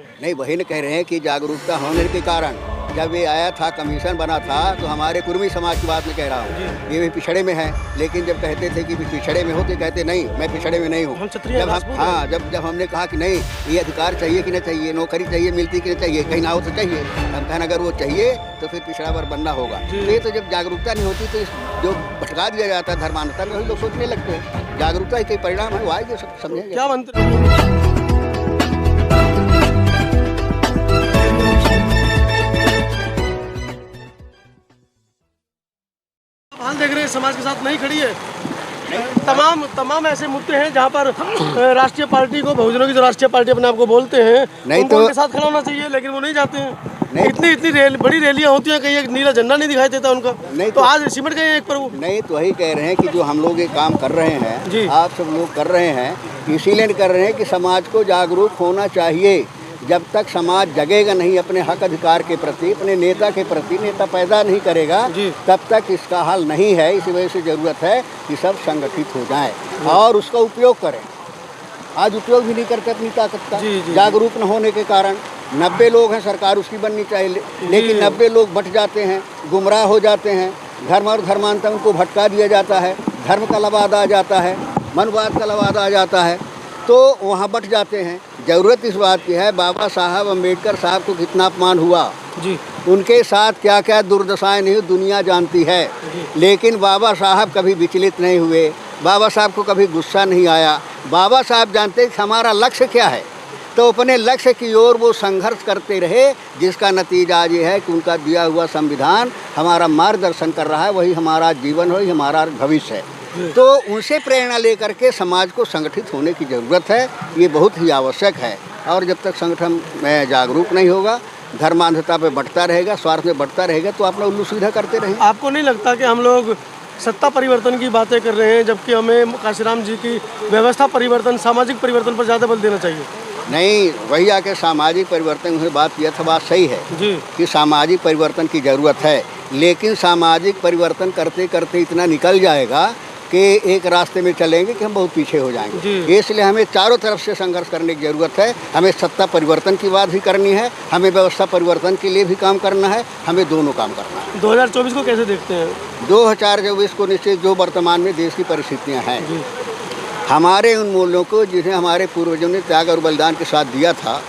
में? नहीं, वही न कह रहे हैं कि जागरूकता होने के कारण जब ये आया था, कमीशन बना था, तो हमारे कुर्मी समाज की बात मैं कह रहा हूँ, ये भी पिछड़े में है। लेकिन जब कहते थे कि पिछड़े में हो तो कहते नहीं, मैं पिछड़े में नहीं हूँ। हम क्षत्रिय हैं, राजपूत हैं। हाँ, जब हमने कहा कि नहीं, ये अधिकार चाहिए कि नहीं चाहिए, नौकरी चाहिए, मिलती कि नहीं चाहिए, कहीं ना हो तो चाहिए, हम कहना अगर वो चाहिए तो फिर पिछड़ा वर्ग बनना होगा। तो ये तो जब जागरूकता नहीं होती तो जो भटका दिया जाता है धर्मांधता में, वही लोग सोचने लगते हैं। जागरूकता ही कई परिणाम है, वो आएंगे, सब समझेंगे। क्या मंत्री हाल देख रहे हैं, समाज के साथ नहीं खड़ी है। तमाम ऐसे मुद्दे हैं जहाँ पर राष्ट्रीय पार्टी को, बहुजनों की जो राष्ट्रीय पार्टी अपने आप को बोलते हैं, उनको उनके साथ खड़ा होना चाहिए, लेकिन वो नहीं जाते हैं। इतनी बड़ी रैलियाँ होती हैं, कहीं एक नीला झंडा नहीं दिखाई देता उनका। नहीं तो आज सिमट गए एक पर वो। नहीं तो वही कह रहे हैं कि जो हम लोग ये काम कर रहे हैं, आप सब लोग कर रहे हैं, इसीलिए कर रहे हैं कि समाज को जागरूक होना चाहिए। जब तक समाज जगेगा नहीं अपने हक अधिकार के प्रति, अपने नेता के प्रति, नेता पैदा नहीं करेगा, तब तक इसका हल नहीं है। इसी वजह से ज़रूरत है कि सब संगठित हो जाएं और उसका उपयोग करें। आज उपयोग भी नहीं करते अपनी ताकत का, जागरूक न होने के कारण। 90 लोग हैं, सरकार उसकी बननी चाहिए, लेकिन 90 लोग बट जाते हैं, गुमराह हो जाते हैं। धर्म और धर्मांतर उनको भटका दिया जाता है, धर्म का लवाद आ जाता है, मनवाद का लवाद आ जाता है, तो वहाँ बट जाते हैं। ज़रूरत इस बात की है, बाबा साहब अम्बेडकर साहब को कितना अपमान हुआ जी, उनके साथ क्या क्या दुर्दशाएं नहीं दुनिया जानती है, लेकिन बाबा साहब कभी विचलित नहीं हुए, बाबा साहब को कभी गुस्सा नहीं आया। बाबा साहब जानते हैं कि हमारा लक्ष्य क्या है, तो अपने लक्ष्य की ओर वो संघर्ष करते रहे, जिसका नतीजा ये है कि उनका दिया हुआ संविधान हमारा मार्गदर्शन कर रहा है। वही हमारा जीवन, वही हमारा भविष्य है। तो उनसे प्रेरणा लेकर के समाज को संगठित होने की ज़रूरत है, ये बहुत ही आवश्यक है। और जब तक संगठन में जागरूक नहीं होगा, धर्मांधता पे बढ़ता रहेगा, स्वार्थ में बढ़ता रहेगा, तो आप लोग उल्लू सीधा करते रहेंगे। आपको नहीं लगता कि हम लोग सत्ता परिवर्तन की बातें कर रहे हैं, जबकि हमें काशीराम जी की व्यवस्था परिवर्तन, सामाजिक परिवर्तन पर ज़्यादा बल देना चाहिए? नहीं, वही आके सामाजिक परिवर्तन की बात किया था, बात सही है जी, कि सामाजिक परिवर्तन की ज़रूरत है, लेकिन सामाजिक परिवर्तन करते करते इतना निकल जाएगा कि एक रास्ते में चलेंगे कि हम बहुत पीछे हो जाएंगे। इसलिए हमें चारों तरफ से संघर्ष करने की ज़रूरत है। हमें सत्ता परिवर्तन की बात भी करनी है, हमें व्यवस्था परिवर्तन के लिए भी काम करना है, हमें दोनों काम करना है। 2024 को कैसे देखते हैं? 2024 को निश्चित जो वर्तमान में देश की परिस्थितियाँ हैं, हमारे उन मूल्यों को जिन्हें हमारे पूर्वजों ने त्याग और बलिदान के साथ दिया था,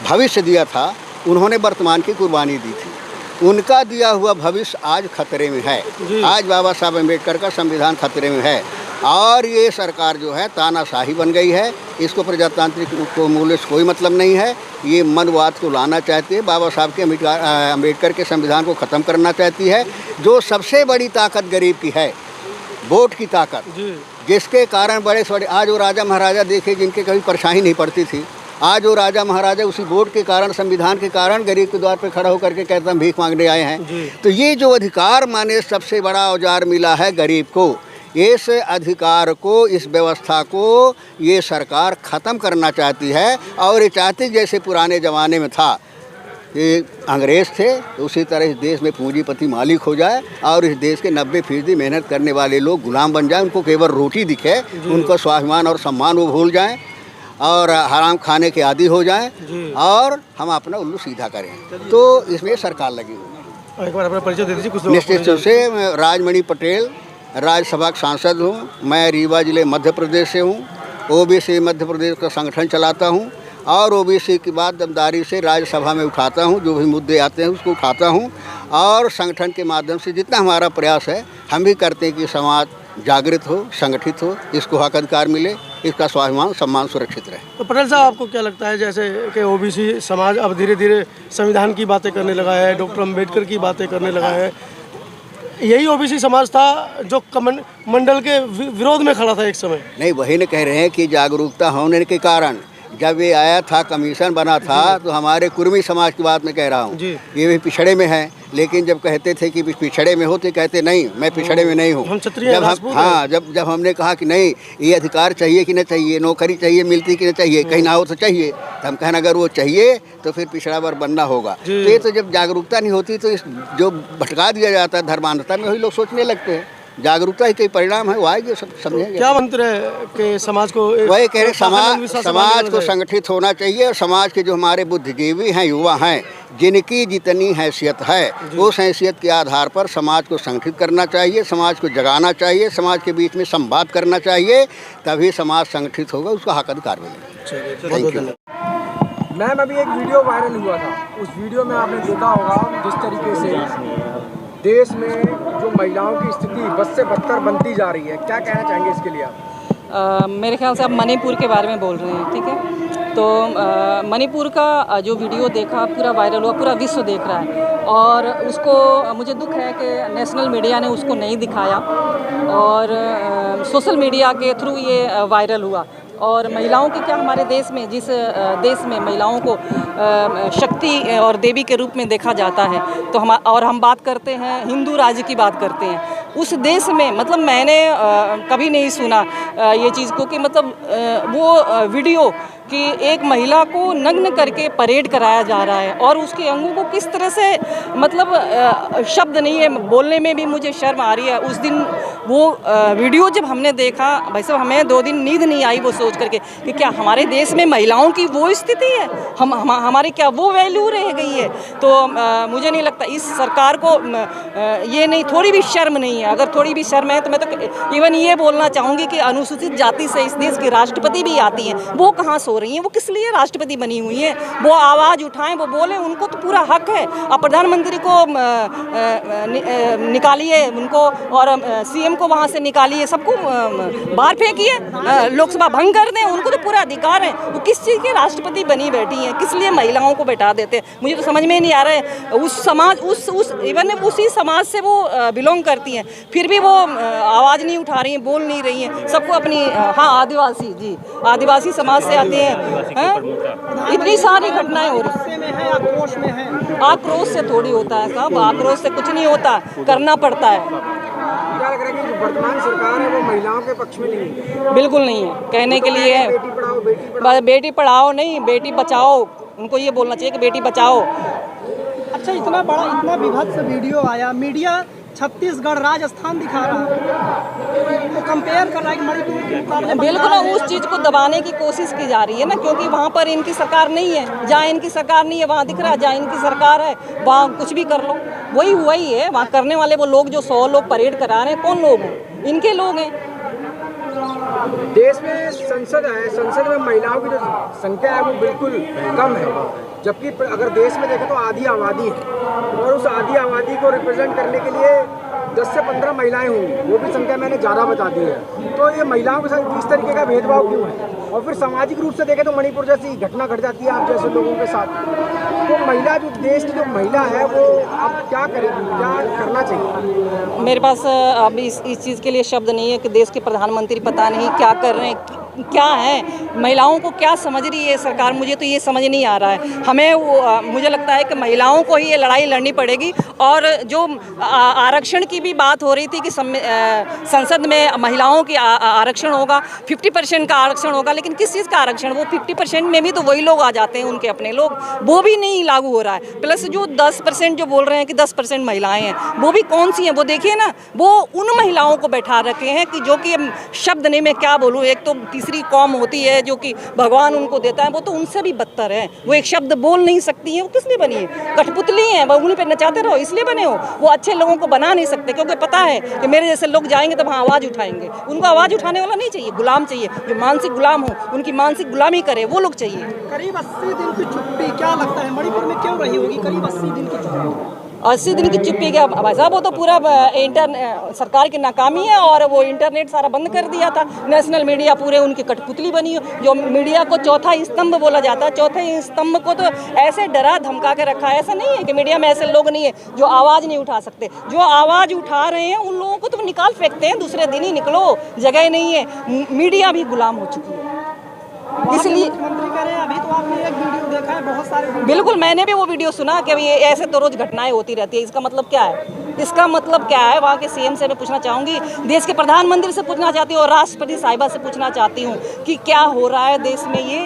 भविष्य दिया था, उन्होंने वर्तमान की कुर्बानी दी थी, उनका दिया हुआ भविष्य आज खतरे में है। आज बाबा साहब अम्बेडकर का संविधान खतरे में है और ये सरकार जो है तानाशाही बन गई है। इसको प्रजातांत्रिक को मूल्य से कोई मतलब नहीं है, ये मनवाद को लाना चाहती है, बाबा साहब के अम्बेडकर के संविधान को ख़त्म करना चाहती है। जो सबसे बड़ी ताकत गरीब की है, वोट की ताकत, जिसके कारण बड़े से बड़े आज वो राजा महाराजा देखे जिनके कभी परेशानी नहीं पड़ती थी, आज वो राजा महाराजा उसी वोट के कारण, संविधान के कारण गरीब के द्वार पे खड़ा होकर के कहते हम भीख मांगने आए हैं। तो ये जो अधिकार माने सबसे बड़ा औजार मिला है गरीब को, इस अधिकार को, इस व्यवस्था को ये सरकार ख़त्म करना चाहती है। और ये चाहती जैसे पुराने ज़माने में था कि अंग्रेज़ थे, तो उसी तरह इस देश में पूंजीपति मालिक हो जाए और इस देश के 90% मेहनत करने वाले लोग गुलाम बन जाए, उनको केवल रोटी दिखे, उनको स्वाभिमान और सम्मान वो भूल जाएं और हराम खाने के आदी हो जाएं और हम अपना उल्लू सीधा करें। तो इसमें सरकार लगी हुई है। एक बार अपना परिचय दे दीजिए कुछ। निश्चित रूप से मैं राजमणि पटेल, राज्यसभा का सांसद हूँ। मैं रीवा जिले मध्य प्रदेश से हूँ। ओबीसी मध्य प्रदेश का संगठन चलाता हूँ और ओबीसी की बात दमदारी से राज्यसभा में उठाता हूँ। जो भी मुद्दे आते हैं उसको उठाता हूँ और संगठन के माध्यम से जितना हमारा प्रयास है हम भी करते हैं कि समाज जागृत हो, संगठित हो, इसको हक अधिकार मिले, इसका स्वाभिमान सम्मान सुरक्षित रहे। तो पटेल साहब, आपको क्या लगता है जैसे कि ओबीसी समाज अब धीरे धीरे संविधान की बातें करने लगा है, डॉक्टर अम्बेडकर की बातें करने लगा है, यही ओबीसी समाज था जो मंडल के विरोध में खड़ा था एक समय? नहीं, वही न कह रहे हैं कि जागरूकता होने के कारण जब ये आया था, कमीशन बना था, तो हमारे कुर्मी समाज की बात मैं कह रहा हूँ, ये भी पिछड़े में है। लेकिन जब कहते थे कि पिछड़े में हो तो कहते नहीं, मैं पिछड़े में नहीं हूँ। हम क्षत्रिय हैं, राजपूत हैं। हाँ, जब हमने कहा कि नहीं, ये अधिकार चाहिए कि नहीं चाहिए, नौकरी चाहिए, मिलती कि नहीं चाहिए, कहीं ना हो तो चाहिए, तो हम कहना अगर वो चाहिए तो फिर पिछड़ा वर्ग बनना होगा। तो ये तो जब जागरूकता नहीं होती तो इस जो भटका दिया जाता है धर्मांधता में, वही लोग सोचने लगते हैं। जागरूकता ही कई परिणाम है, वो आएगी, सब समझेंगे। क्या मंत्र है कि समाज को वही कह रहे, समाज को संगठित होना चाहिए और समाज के जो हमारे बुद्धिजीवी हैं, युवा हैं, जिनकी जितनी हैसियत है उस हैसियत के आधार पर समाज को संगठित करना चाहिए, समाज को जगाना चाहिए, समाज के बीच में संवाद करना चाहिए, तभी समाज संगठित होगा, उसका हक अधिकार मिलेगा। मैम, अभी एक वीडियो वायरल हुआ था, उस वीडियो में आपने देखा होगा जिस तरीके से देश में जो महिलाओं की स्थिति बद से बदतर बनती जा रही है, क्या कहना चाहेंगे इसके लिए आप? मेरे ख्याल से आप मणिपुर के बारे में बोल रहे हैं, ठीक है। तो मणिपुर का जो वीडियो देखा, पूरा वायरल हुआ, पूरा विश्व देख रहा है, और उसको मुझे दुख है कि नेशनल मीडिया ने उसको नहीं दिखाया और सोशल मीडिया के थ्रू ये वायरल हुआ। और महिलाओं की क्या, हमारे देश में, जिस देश में महिलाओं को शक्ति और देवी के रूप में देखा जाता है, तो हम बात करते हैं हिंदू राज्य की बात करते हैं, उस देश में मतलब मैंने कभी नहीं सुना ये चीज़ को कि मतलब वो वीडियो कि एक महिला को नग्न करके परेड कराया जा रहा है और उसके अंगों को किस तरह से, मतलब शब्द नहीं है, बोलने में भी मुझे शर्म आ रही है। उस दिन वो वीडियो जब हमने देखा, भाई साहब, हमें 2 दिन नींद नहीं आई वो सोच करके कि क्या हमारे देश में महिलाओं की वो स्थिति है, हमारी क्या वो वैल्यू रह गई है। तो मुझे नहीं लगता इस सरकार को ये नहीं, थोड़ी भी शर्म नहीं है। अगर थोड़ी भी शर्म है तो मैं तो इवन ये बोलना चाहूँगी कि अनुसूचित जाति से इस देश की राष्ट्रपति भी आती हैं, वो कहाँ सो रही हैं, वो किस लिए राष्ट्रपति बनी हुई हैं? वो आवाज़ उठाएं, वो बोलें, उनको तो पूरा हक है। अब प्रधानमंत्री को निकालिए उनको, और सीएम को वहाँ से निकालिए, सबको बाहर फेंकिए, लोकसभा भंग कर दें, उनको तो पूरा अधिकार है। वो किस चीज़ के राष्ट्रपति बनी बैठी हैं, किस लिए महिलाओं को बैठा देते हैं, मुझे तो समझ में नहीं आ रहा है। उस समाज, उस इवन उसी समाज से वो बिलोंग करती हैं, फिर भी वो आवाज़ नहीं उठा रही हैं, बोल नहीं रही हैं। सबको अपनी, हाँ, आदिवासी, जी, आदिवासी समाज से आते हैं, इतनी सारी घटनाएं हो रही हैं। आक्रोश में है, आक्रोश से थोड़ी होता है साहब, आक्रोश से कुछ नहीं होता, करना पड़ता है। क्या लग रहा है कि जो वर्तमान सरकार है वो महिलाओं के पक्ष में नहीं है? बिल्कुल नहीं है, कहने के लिए है बेटी पढ़ाओ, बेटी पढ़ाओ। बेटी पढ़ाओ नहीं, बेटी बचाओ, उनको ये बोलना चाहिए कि बेटी बचाओ। अच्छा, इतना बड़ा, इतना विभत्स वीडियो आया, मीडिया छत्तीसगढ़, राजस्थान दिखा रहा है, तो कंपेयर कर रहा है कि मणिपुर के मुकाबले। बिल्कुल, उस चीज़ को दबाने की कोशिश की जा रही है ना, क्योंकि वहाँ पर इनकी सरकार नहीं है। जहाँ इनकी सरकार नहीं है वहाँ दिख रहा है, जहाँ इनकी सरकार है वहाँ कुछ भी कर लो, वही हुआ ही है। वहाँ करने वाले वो लोग जो 100 लोग परेड करा रहे हैं, कौन लोग हैं? इनके लोग हैं। देश में संसद है, संसद में महिलाओं की जो संख्या है वो बिल्कुल कम है, जबकि अगर देश में देखें तो आधी आबादी है, और उस आधी आबादी को रिप्रेजेंट करने के लिए 10 से 15 महिलाएं होंगी, वो भी संख्या मैंने ज़्यादा बता दी है। तो ये महिलाओं के साथ इस तरीके का भेदभाव क्यों है? और फिर सामाजिक रूप से देखें तो मणिपुर जैसी घटना घट जाती है आप जैसे लोगों के साथ। तो महिला, जो देश की जो महिला है, वो आप क्या करेगी, क्या करना चाहिए? मेरे पास अभी इस चीज़ के लिए शब्द नहीं है कि देश के प्रधानमंत्री पता नहीं क्या कर रहे हैं, क्या है, महिलाओं को क्या समझ रही है सरकार, मुझे तो ये समझ नहीं आ रहा है। हमें मुझे लगता है कि महिलाओं को ही ये लड़ाई लड़नी पड़ेगी। और जो आरक्षण की भी बात हो रही थी कि संसद में महिलाओं की आरक्षण होगा, 50% का आरक्षण होगा, लेकिन किस चीज़ का आरक्षण? वो 50% में भी तो वही लोग आ जाते हैं, उनके अपने लोग, वो भी नहीं लागू हो रहा है। प्लस जो 10% जो बोल रहे हैं कि 10% महिलाएं हैं, वो भी कौन सी हैं? वो देखिए ना, वो उन महिलाओं को बैठा रखे हैं कि जो कि शब्द नहीं, मैं क्या बोलूँ, एक तो तीसरी कौम होती है जो कि भगवान उनको देता है, वो तो उनसे भी बदतर है। वो एक शब्द बोल नहीं सकती हैं, वो किस लिए बनी है? कठपुतली हैं, उन्हीं पे नचाते रहो, इसलिए बने हो। वो अच्छे लोगों को बना नहीं सकते, क्योंकि पता है कि मेरे जैसे लोग जाएंगे तो वहाँ आवाज़ उठाएंगे। उनको आवाज़ उठाने वाला नहीं चाहिए, गुलाम चाहिए, जो मानसिक गुलाम हो, उनकी मानसिक गुलामी करे, वो लोग चाहिए। करीब 80 दिन की चुप्पी, क्या लगता है मणिपुर में क्यों रही होगी करीब 80 दिन की चुप्पी? 80 दिन की चुप्पी क्या भाई साहब, वो तो पूरा सरकार की नाकामी है। और वो इंटरनेट सारा बंद कर दिया था, नेशनल मीडिया पूरे उनकी कठपुतली बनी हो। जो मीडिया को चौथा स्तंभ बोला जाता है, चौथे स्तंभ को तो ऐसे डरा धमका के रखा है। ऐसा नहीं है कि मीडिया में ऐसे लोग नहीं है जो आवाज़ नहीं उठा सकते। जो आवाज़ उठा रहे हैं उन लोगों को तो निकाल फेंकते हैं, दूसरे दिन ही निकलो, जगह नहीं है। मीडिया भी गुलाम हो चुकी है, इसलिए मुख्यमंत्री कह रहे हैं। अभी तो आपने एक वीडियो देखा है, बहुत सारे बिल्कुल, मैंने भी वो वीडियो सुना कि ये ऐसे तो रोज घटनाएं होती रहती है। इसका मतलब क्या है? इसका मतलब क्या है? वहाँ के सीएम से मैं पूछना चाहूँगी, देश के प्रधानमंत्री से पूछना चाहती हूँ और राष्ट्रपति साहिबा से पूछना चाहती हूँ कि क्या हो रहा है देश में ये।